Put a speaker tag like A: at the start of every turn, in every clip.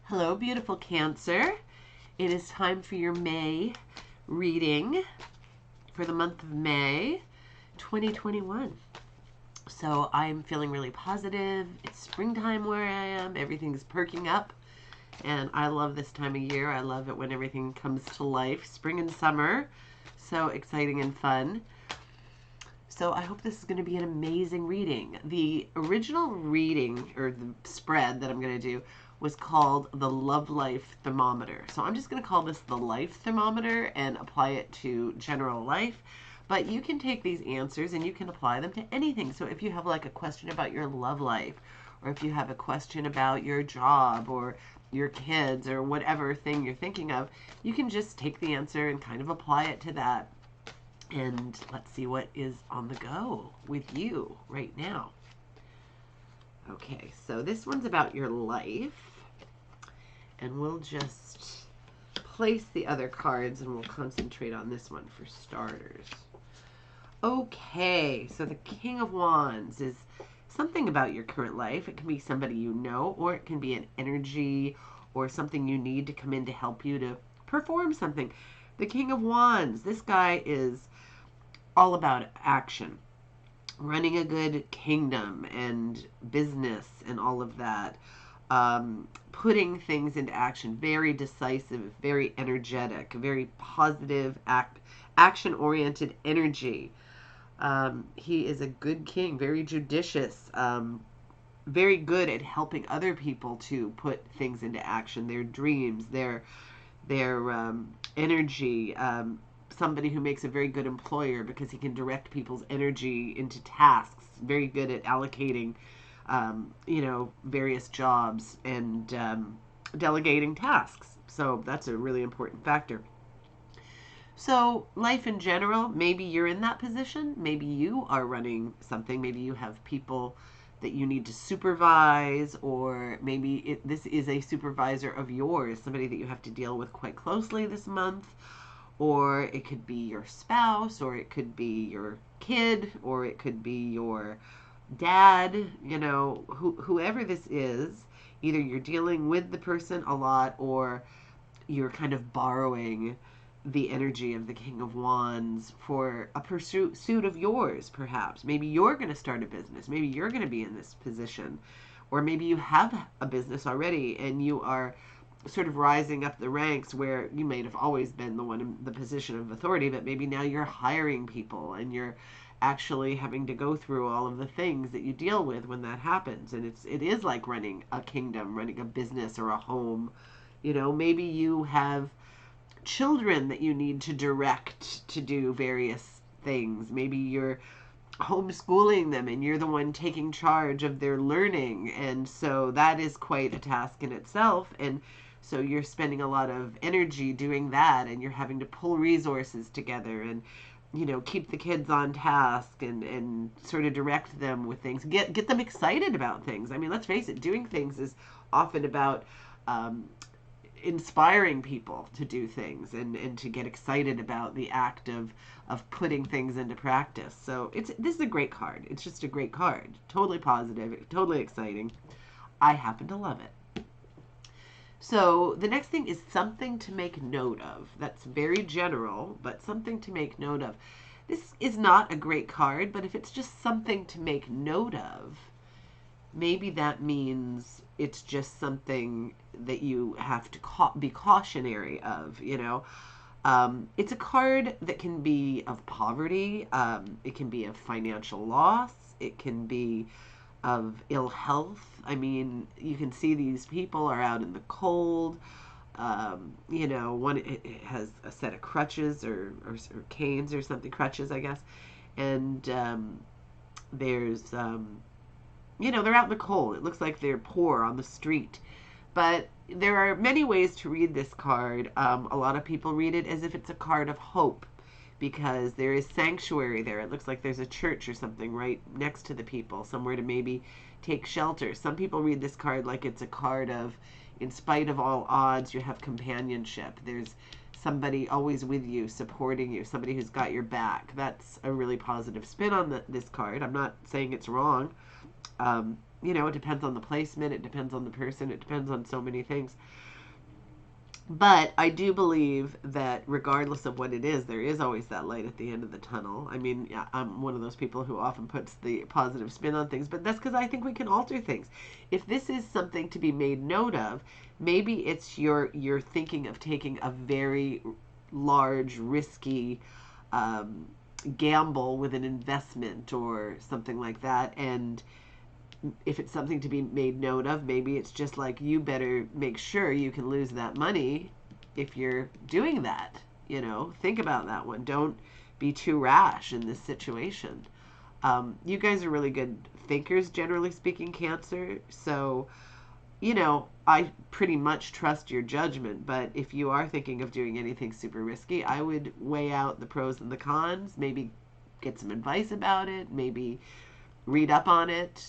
A: Hello, beautiful Cancer. It is time for your May reading for the month of May 2021. So I'm feeling really positive. It's springtime where I am. Everything's perking up. And I love this time of year. I love it when everything comes to life. Spring and summer. So exciting and fun. So I hope this is going to be an amazing reading. The original reading, or the spread that I'm going to do, was called the Love Life Thermometer. So I'm just going to call this the Life Thermometer and apply it to general life. But you can take these answers and you can apply them to anything. So if you have like a question about your love life, or if you have a question about your job or your kids or whatever thing you're thinking of, you can just take the answer and kind of apply it to that. And let's see what is on the go with you right now. Okay, so this one's about your life. And we'll just place the other cards and we'll concentrate on this one for starters. Okay, so the King of Wands is something about your current life. It can be somebody you know, or it can be an energy or something you need to come in to help you to perform something. The King of Wands, this guy is all about action, running a good kingdom and business and all of that. Putting things into action, very decisive, very energetic, very positive, action-oriented energy. He is a good king, very judicious, very good at helping other people to put things into action, their dreams, their energy. Somebody who makes a very good employer because he can direct people's energy into tasks. Very good at allocating, various jobs and delegating tasks. So that's a really important factor. So life in general, maybe you're in that position. Maybe you are running something. Maybe you have people that you need to supervise, or maybe this is a supervisor of yours, somebody that you have to deal with quite closely this month. Or it could be your spouse, or it could be your kid, or it could be your dad, whoever this is. Either you're dealing with the person a lot, or you're kind of borrowing the energy of the King of Wands for a pursuit of yours, perhaps. Maybe you're going to start a business. Maybe you're going to be in this position. Or maybe you have a business already and you are sort of rising up the ranks where you may have always been the one in the position of authority, but maybe now you're hiring people and you're actually having to go through all of the things that you deal with when that happens. And it is like running a kingdom, running a business or a home. Maybe you have children that you need to direct to do various things. Maybe you're homeschooling them and you're the one taking charge of their learning, and so that is quite a task in itself. And so you're spending a lot of energy doing that, and you're having to pull resources together and keep the kids on task and sort of direct them with things, get them excited about things. I mean, let's face it, doing things is often about inspiring people to do things and to get excited about the act of putting things into practice. So this is a great card. It's just a great card. Totally positive, totally exciting. I happen to love it. So the next thing is something to make note of. That's very general, but something to make note of. This is not a great card, but if it's just something to make note of, maybe that means it's just something that you have to be cautionary of. It's a card that can be of poverty. It can be of financial loss. It can be of ill health. I mean, you can see these people are out in the cold. One it has a set of crutches or canes or something, crutches, I guess. And there's, they're out in the cold. It looks like they're poor on the street. But there are many ways to read this card. A lot of people read it as if it's a card of hope because there is sanctuary there. It looks like there's a church or something right next to the people, somewhere to maybe take shelter. Some people read this card like it's a card of, in spite of all odds, you have companionship. There's somebody always with you, supporting you, somebody who's got your back. That's a really positive spin on this card. I'm not saying it's wrong. You know, it depends on the placement, it depends on the person, it depends on so many things. But I do believe that regardless of what it is, there is always that light at the end of the tunnel. I mean, yeah, I'm one of those people who often puts the positive spin on things, but that's because I think we can alter things. If this is something to be made note of, maybe it's you're thinking of taking a very large, risky gamble with an investment or something like that, and if it's something to be made note of, maybe it's just like you better make sure you can lose that money if you're doing that. You know, think about that one. Don't be too rash in this situation. You guys are really good thinkers, generally speaking, Cancer. So, you know, I pretty much trust your judgment. But if you are thinking of doing anything super risky, I would weigh out the pros and the cons, maybe get some advice about it, maybe read up on it,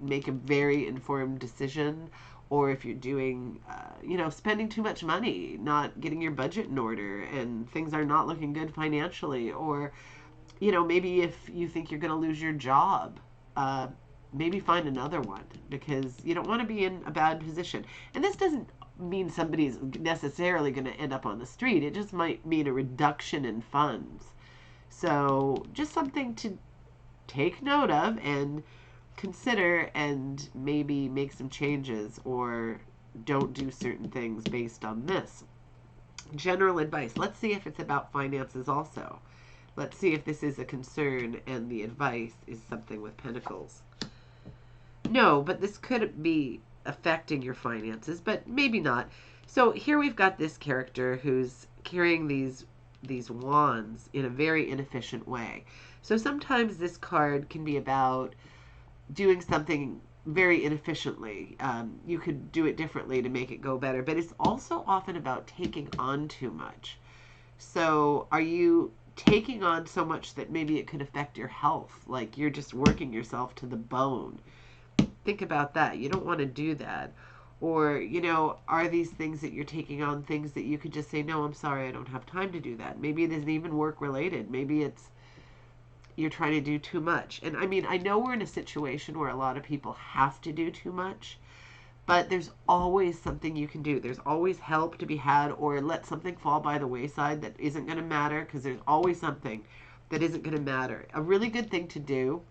A: make a very informed decision. Or if you're doing, you know, spending too much money, not getting your budget in order, and things are not looking good financially, or, you know, maybe if you think you're going to lose your job, maybe find another one because you don't want to be in a bad position. And this doesn't mean somebody's necessarily going to end up on the street. It just might mean a reduction in funds. So just something to take note of and consider, and maybe make some changes or don't do certain things based on this. General advice. Let's see if it's about finances also. Let's see if this is a concern and the advice is something with pentacles. No, but this could be affecting your finances, but maybe not. So here we've got this character who's carrying these wands in a very inefficient way. So sometimes this card can be about doing something very inefficiently. You could do it differently to make it go better, but it's also often about taking on too much. So are you taking on so much that maybe it could affect your health? Like you're just working yourself to the bone. Think about that. You don't want to do that. Or, you know, are these things that you're taking on things that you could just say, no, I'm sorry, I don't have time to do that. Maybe it isn't even work related. Maybe it's you're trying to do too much. And I mean, I know we're in a situation where a lot of people have to do too much, but there's always something you can do. There's always help to be had, or let something fall by the wayside that isn't going to matter, because there's always something that isn't going to matter. A really good thing to do,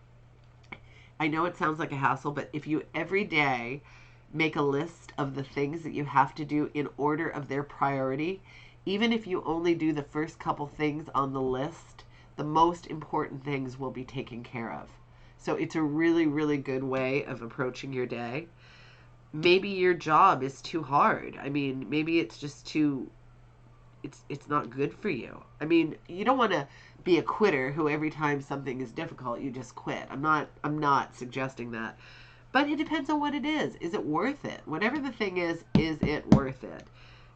A: I know it sounds like a hassle, but if you every day make a list of the things that you have to do in order of their priority, even if you only do the first couple things on the list, the most important things will be taken care of. So it's a really, really good way of approaching your day. Maybe your job is too hard. I mean, maybe it's just too, it's not good for you. I mean, you don't want to be a quitter who every time something is difficult, you just quit. I'm not suggesting that. But it depends on what it is. Is it worth it? Whatever the thing is it worth it?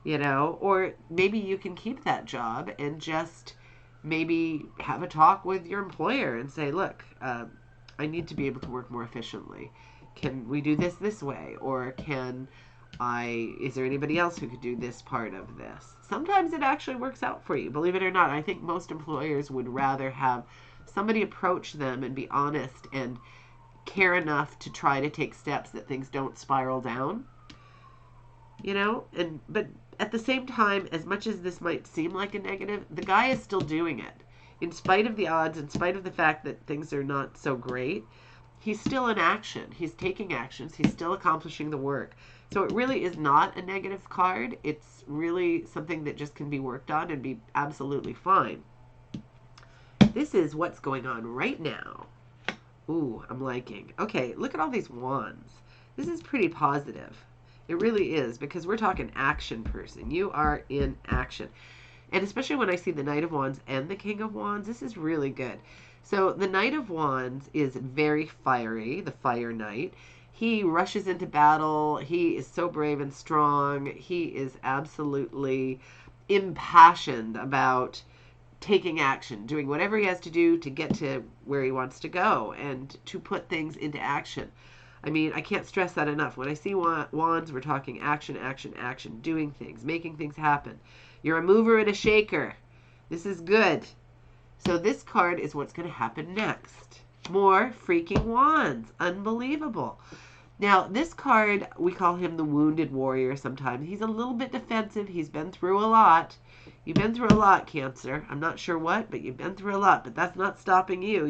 A: You know, or maybe you can keep that job and just maybe have a talk with your employer and say, look, I need to be able to work more efficiently. Can we do this way? Or is there anybody else who could do this part of this? Sometimes it actually works out for you, believe it or not. I think most employers would rather have somebody approach them and be honest and care enough to try to take steps that things don't spiral down. You know, but at the same time, as much as this might seem like a negative, the guy is still doing it. In spite of the odds, in spite of the fact that things are not so great, he's still in action. He's taking actions. He's still accomplishing the work. So it really is not a negative card. It's really something that just can be worked on and be absolutely fine. This is what's going on right now. Ooh, I'm liking. Okay, look at all these wands. This is pretty positive. It really is, because we're talking action person. You are in action. And especially when I see the Knight of Wands and the King of Wands, this is really good. So the Knight of Wands is very fiery, the Fire Knight. He rushes into battle. He is so brave and strong. He is absolutely impassioned about taking action, doing whatever he has to do to get to where he wants to go and to put things into action. I mean, I can't stress that enough. When I see wands, we're talking action, action, action, doing things, making things happen. You're a mover and a shaker. This is good. So this card is what's going to happen next. More freaking wands. Unbelievable. Now, this card, we call him the Wounded Warrior sometimes. He's a little bit defensive. He's been through a lot. You've been through a lot, Cancer. I'm not sure what, but you've been through a lot. But that's not stopping you.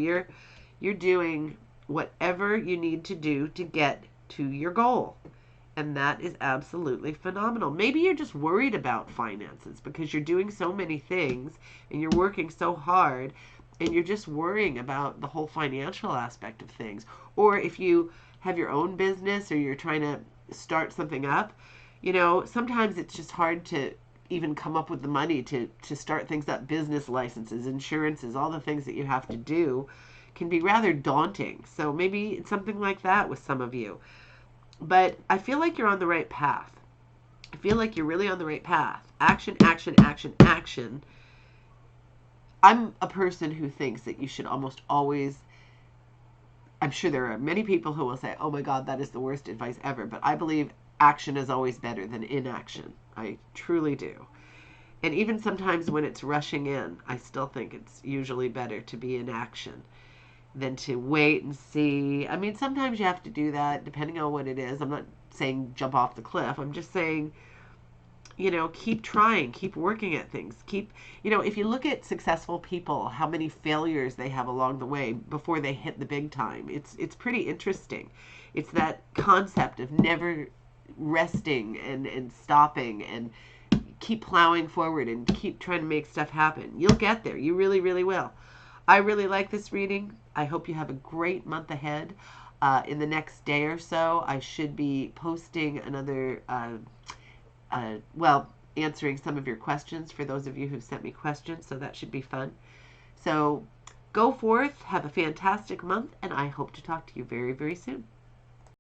A: You're doing whatever you need to do to get to your goal. And that is absolutely phenomenal. Maybe you're just worried about finances because you're doing so many things and you're working so hard and you're just worrying about the whole financial aspect of things. Or if you have your own business or you're trying to start something up, sometimes it's just hard to even come up with the money to start things up. Business licenses, insurances, all the things that you have to do can be rather daunting. So maybe it's something like that with some of you. But I feel like you're on the right path. I feel like you're really on the right path. Action, action, action, action. I'm a person who thinks that you should almost always, I'm sure there are many people who will say, oh my God, that is the worst advice ever. But I believe action is always better than inaction. I truly do. And even sometimes when it's rushing in, I still think it's usually better to be in action than to wait and see. I mean, sometimes you have to do that depending on what it is. I'm not saying jump off the cliff. I'm just saying, keep trying, keep working at things. If you look at successful people, how many failures they have along the way before they hit the big time. It's pretty interesting. It's that concept of never resting and stopping and keep plowing forward and keep trying to make stuff happen. You'll get there. You really, really will. I really like this reading. I hope you have a great month ahead. In the next day or so, I should be posting another, answering some of your questions for those of you who sent me questions, so that should be fun. So go forth, have a fantastic month, and I hope to talk to you very, very soon.